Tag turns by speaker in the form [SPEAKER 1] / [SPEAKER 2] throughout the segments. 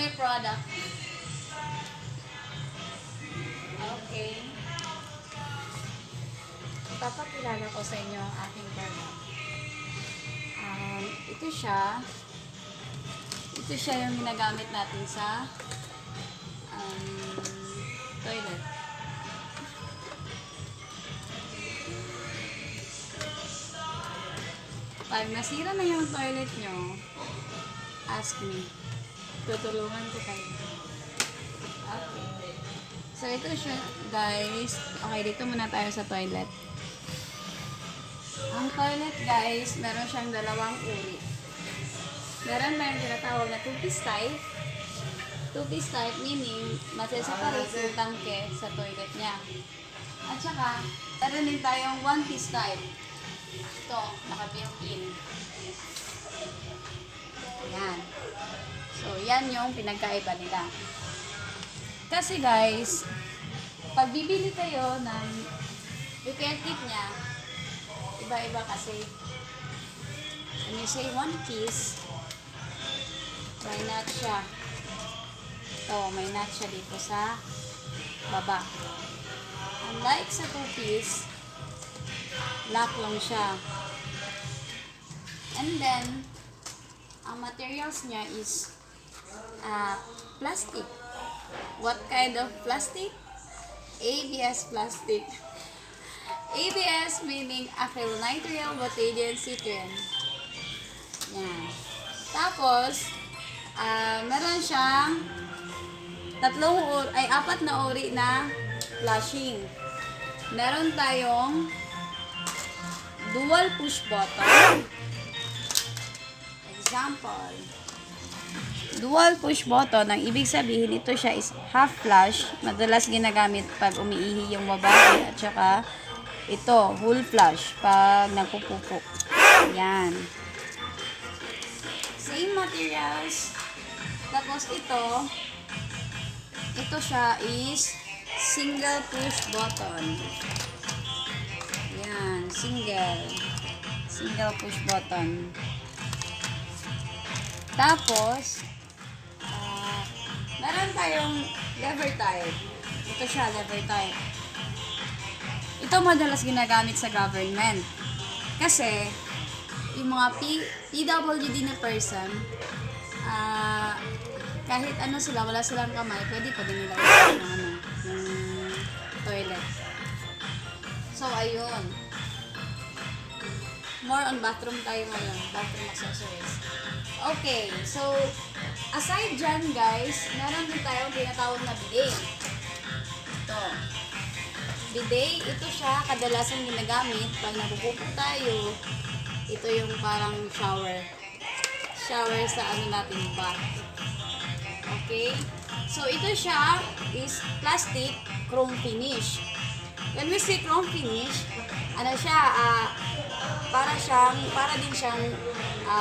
[SPEAKER 1] may product. Okay. Ipapakilala ko sa inyo ang aking product. Ito siya. Ito siya yung ginagamit natin sa toilet. Pag nasira na yung toilet nyo, ask me. Tutulungan ko kayo. Okay. So, ito siya, guys. Okay, dito muna tayo sa toilet. Ang toilet, guys, meron siyang dalawang uri. Meron tayong tinatawag na two-piece type. Two-piece type meaning maseseparate yung tangke sa toilet niya. At saka, meron din tayong one-piece type. Ito, naka-built-in. Yan. So, yan yung pinagkaiba nila. Kasi guys, pag bibili kayo ng repair kit niya, iba-iba kasi. When you say one piece, may nut siya. Ito, may nut siya dito sa baba. Unlike sa two piece, lock lang siya. And then, ang materials niya is plastic. What kind of plastic? ABS plastic. ABS meaning acrylonitrile butadiene citrin. Yan. Tapos, meron siyang apat na uri na flushing. Meron tayong dual push button. Example. Dual push button, ang ibig sabihin ito siya is half flush. Madalas ginagamit pag umiihi yung babae. At saka ito, full flush pag nagpupupo. Yan. Same materials. Tapos ito siya is single push button. Yan, single push button. Tapos, meron tayong lever type. Ito siya, lever type. Ito madalas ginagamit sa government. Kasi, yung mga PWD na person, kahit ano sila, wala silang kamay, pwede pa din nila yung toilet. So, ayun. More on bathroom tayo ngayon. Bathroom accessories. Okay, so, aside dyan, guys, meron din tayong tinatawag na bidet. Ito. Bidet, ito siya, kadalasan ginagamit pag napupupo tayo. Ito yung parang shower. Shower sa ano natin, bath. Okay? So, ito siya is plastic chrome finish. When we say chrome finish, ano siya, para din siyang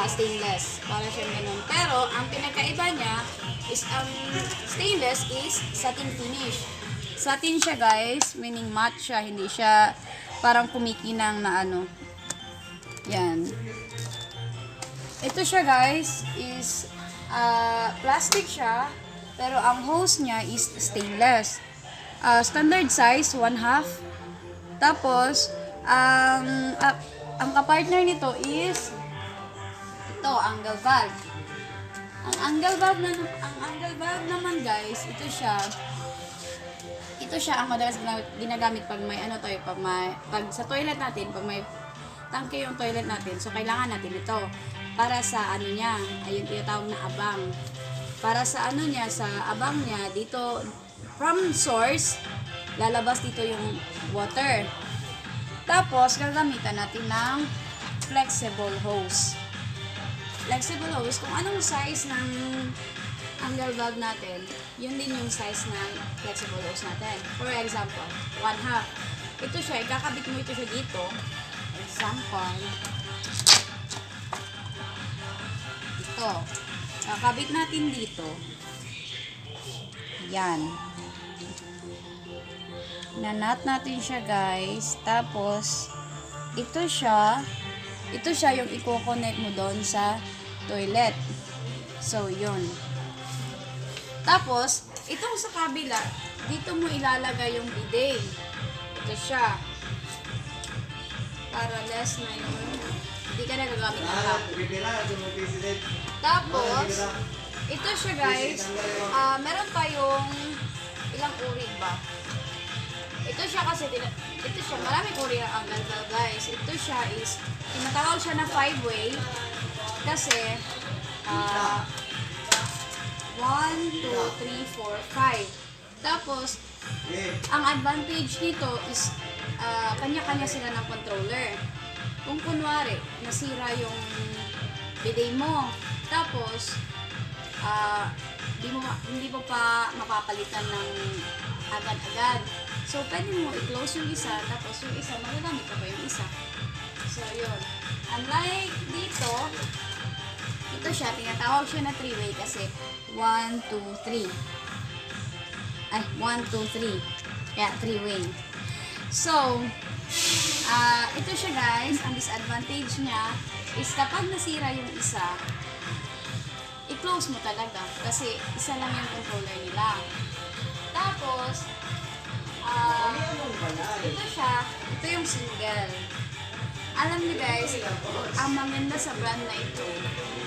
[SPEAKER 1] stainless. Para siyang ganun. Pero, ang pinakaiba niya is, ang stainless is satin finish. Satin siya, guys, meaning matte siya, hindi siya parang kumikinang na ano. Yan. Ito siya, guys, is plastic siya, pero ang hose niya is stainless. Standard size, 1/2. Tapos, ang kapartner nito is ito, angle valve. Ang angle valve naman, guys, ito siya ang madalas ginagamit pag may ano tayo, pag sa toilet natin, pag may tangke yung toilet natin, so kailangan natin ito para sa ano niya, ayun tinatawag na abang. Para sa ano niya, sa abang niya, dito from source, lalabas dito yung water. Tapos, gagamitan natin ng flexible hose. Flexible hose, kung anong size ng angle valve natin, yun din yung size ng flexible hose natin. For example, 1/2. Ito siya, ikakabit mo ito siya dito. Example. Ito. Kakabit natin dito. Yan. Nanat natin siya, guys. Tapos, ito siya yung i-connect mo doon sa toilet. So, yun. Tapos, itong sa kabila, dito mo ilalagay yung bidet. Ito siya. Para less na yung hindi ka na gagamit ng tap. Tapos, ito siya guys. Meron tayong ilang uri ba? Ito siya kasi, ito siya, maraming uri ang ganito guys. Ito siya is, tinatawag siya na 5-way. Kasi, 1, 2, 3, 4, 5. Tapos, ang advantage nito is, kanya-kanya sila ng controller. Kung kunwari, nasira yung bidet mo, tapos, hindi mo pa mapapalitan ng agad-agad. So, pwede mo i-close yung isa, tapos yung isa, magagamit ka pa yung isa. So, yun. Unlike dito, ito siya, tinatawag siya na 3-way kasi 1, 2, 3. Ay, 1, 2, 3. Kaya 3-way. So, ito siya guys, ang disadvantage niya is kapag nasira yung isa, i-close mo talaga kasi isa lang yung controller nila. Tapos, ito siya, ito yung single. Alam niyo guys, ang maganda sa brand na ito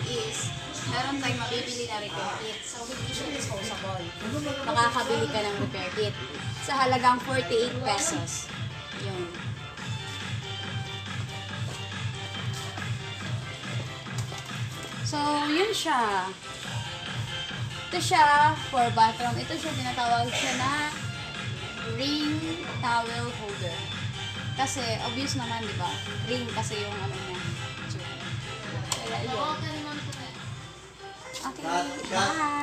[SPEAKER 1] is meron tayong mabibili na repair kit. So, hindi siya disposable. Makakabili ka ng repair kit sa halagang 48 pesos. Yun. So, yun siya. Ito siya for bathroom. Ito siya, tinatawag siya na ring towel holder. Kasi, obvious naman, di ba? Ring kasi yung ano niya. Kaya yun. Okay, bye!